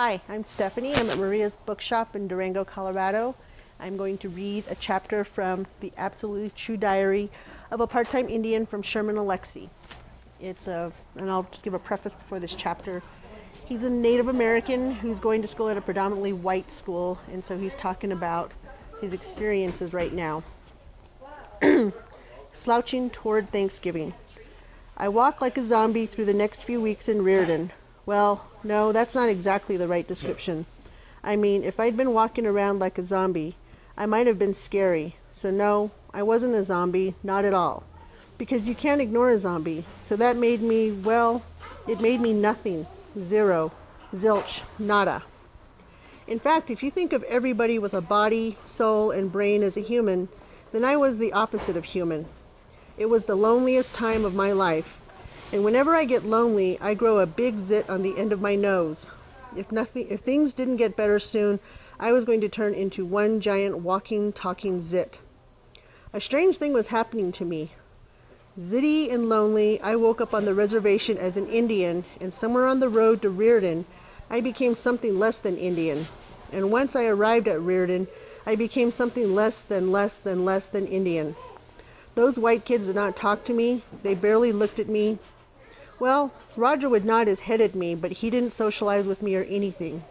Hi, I'm Stephanie. I'm at Maria's Bookshop in Durango, Colorado. I'm going to read a chapter from The Absolutely True Diary of a Part-Time Indian from Sherman Alexie. And I'll just give a preface before this chapter. He's a Native American who's going to school at a predominantly white school, and so he's talking about his experiences right now. Slouching toward Thanksgiving. I walk like a zombie through the next few weeks in Reardon. Well, no, that's not exactly the right description. I mean, if I'd been walking around like a zombie, I might have been scary. So no, I wasn't a zombie, not at all. Because you can't ignore a zombie. So that made me, well, it made me nothing. Zero. Zilch. Nada. In fact, if you think of everybody with a body, soul, and brain as a human, then I was the opposite of human. It was the loneliest time of my life. And whenever I get lonely, I grow a big zit on the end of my nose. If things didn't get better soon, I was going to turn into one giant walking, talking zit. A strange thing was happening to me. Zitty and lonely, I woke up on the reservation as an Indian, and somewhere on the road to Reardon, I became something less than Indian. And once I arrived at Reardon, I became something less than Indian. Those white kids did not talk to me. They barely looked at me. Well, Roger would nod his head at me, but he didn't socialize with me or anything.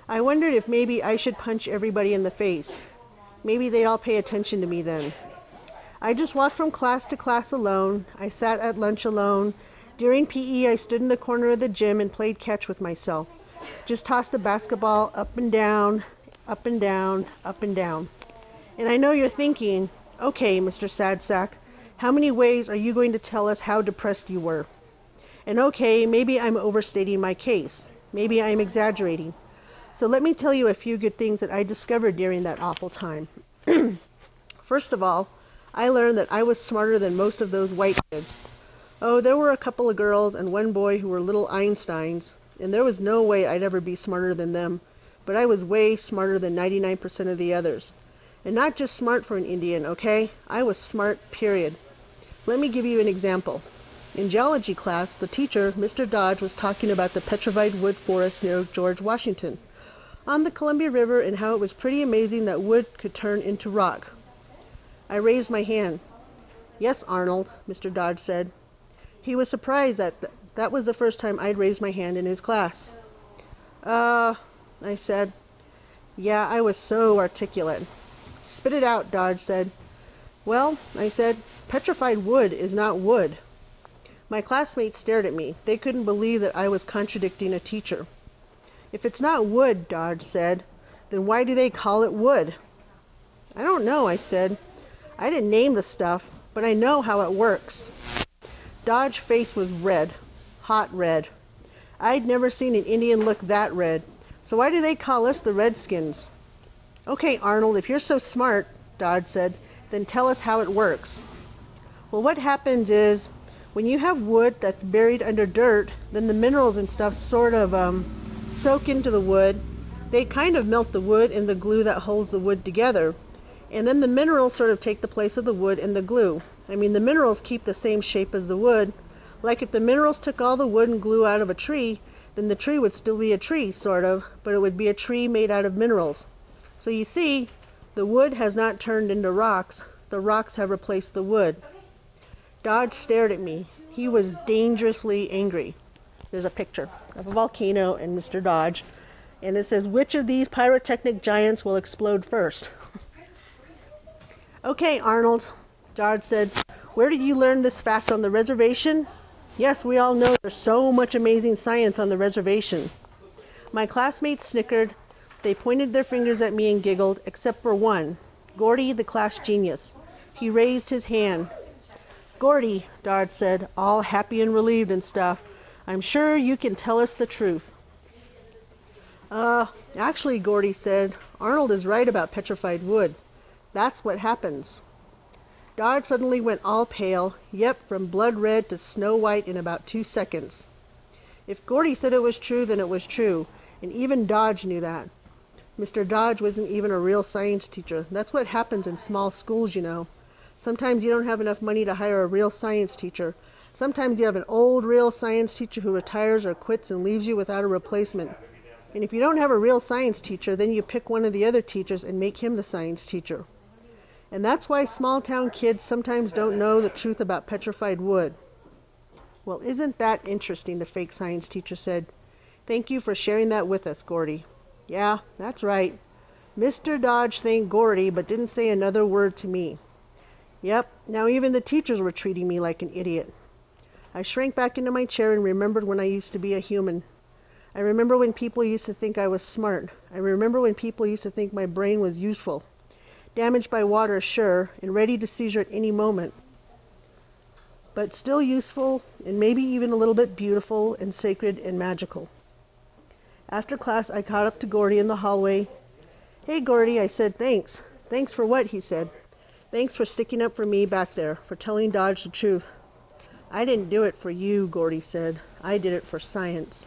I wondered if maybe I should punch everybody in the face. Maybe they'd all pay attention to me then. I just walked from class to class alone. I sat at lunch alone. During PE, I stood in the corner of the gym and played catch with myself. Just tossed a basketball up and down, up and down, up and down. And I know you're thinking, okay, Mr. Sadsack, how many ways are you going to tell us how depressed you were? And okay, maybe I'm overstating my case. Maybe I'm exaggerating. So let me tell you a few good things that I discovered during that awful time. First of all, I learned that I was smarter than most of those white kids. Oh, there were a couple of girls and one boy who were little Einsteins, and there was no way I'd ever be smarter than them, but I was way smarter than 99% of the others. And not just smart for an Indian, okay? I was smart, period. Let me give you an example. In geology class, the teacher, Mr. Dodge, was talking about the petrified wood forest near George Washington on the Columbia River and how it was pretty amazing that wood could turn into rock. I raised my hand. Yes, Arnold, Mr. Dodge said. He was surprised that that was the first time I'd raised my hand in his class. I said. Yeah, I was so articulate. Spit it out, Dodge said. Well, I said, petrified wood is not wood. My classmates stared at me. They couldn't believe that I was contradicting a teacher. If it's not wood, Dodge said, then why do they call it wood? I don't know, I said. I didn't name the stuff, but I know how it works. Dodge's face was red, hot red. I'd never seen an Indian look that red. So why do they call us the Redskins? Okay, Arnold, if you're so smart, Dodge said, then tell us how it works. Well, what happens is, when you have wood that's buried under dirt, then the minerals and stuff sort of soak into the wood. They kind of melt the wood and the glue that holds the wood together. And then the minerals sort of take the place of the wood and the glue. I mean, the minerals keep the same shape as the wood. Like if the minerals took all the wood and glue out of a tree, then the tree would still be a tree, sort of, but it would be a tree made out of minerals. So you see, the wood has not turned into rocks. The rocks have replaced the wood. Dodge stared at me. He was dangerously angry. There's a picture of a volcano and Mr. Dodge, and it says, which of these pyrotechnic giants will explode first? Okay, Arnold, Dodge said, where did you learn this fact on the reservation? Yes, we all know there's so much amazing science on the reservation. My classmates snickered. They pointed their fingers at me and giggled, except for one, Gordy, the class genius. He raised his hand. Gordy, Dodge said, all happy and relieved and stuff, I'm sure you can tell us the truth. Actually, Gordy said, Arnold is right about petrified wood. That's what happens. Dodge suddenly went all pale, yep, from blood red to snow white in about 2 seconds. If Gordy said it was true, then it was true, and even Dodge knew that. Mr. Dodge wasn't even a real science teacher. That's what happens in small schools, you know. Sometimes you don't have enough money to hire a real science teacher. Sometimes you have an old real science teacher who retires or quits and leaves you without a replacement. And if you don't have a real science teacher, then you pick one of the other teachers and make him the science teacher. And that's why small-town kids sometimes don't know the truth about petrified wood. Well, isn't that interesting, the fake science teacher said. Thank you for sharing that with us, Gordy. Yeah, that's right. Mr. Dodge thanked Gordy, but didn't say another word to me. Yep, now even the teachers were treating me like an idiot. I shrank back into my chair and remembered when I used to be a human. I remember when people used to think I was smart. I remember when people used to think my brain was useful. Damaged by water, sure, and ready to seizure at any moment. But still useful, and maybe even a little bit beautiful and sacred and magical. After class, I caught up to Gordy in the hallway. Hey, Gordy, I said, thanks. Thanks for what, he said. Thanks for sticking up for me back there, for telling Dodge the truth. I didn't do it for you, Gordy said. I did it for science.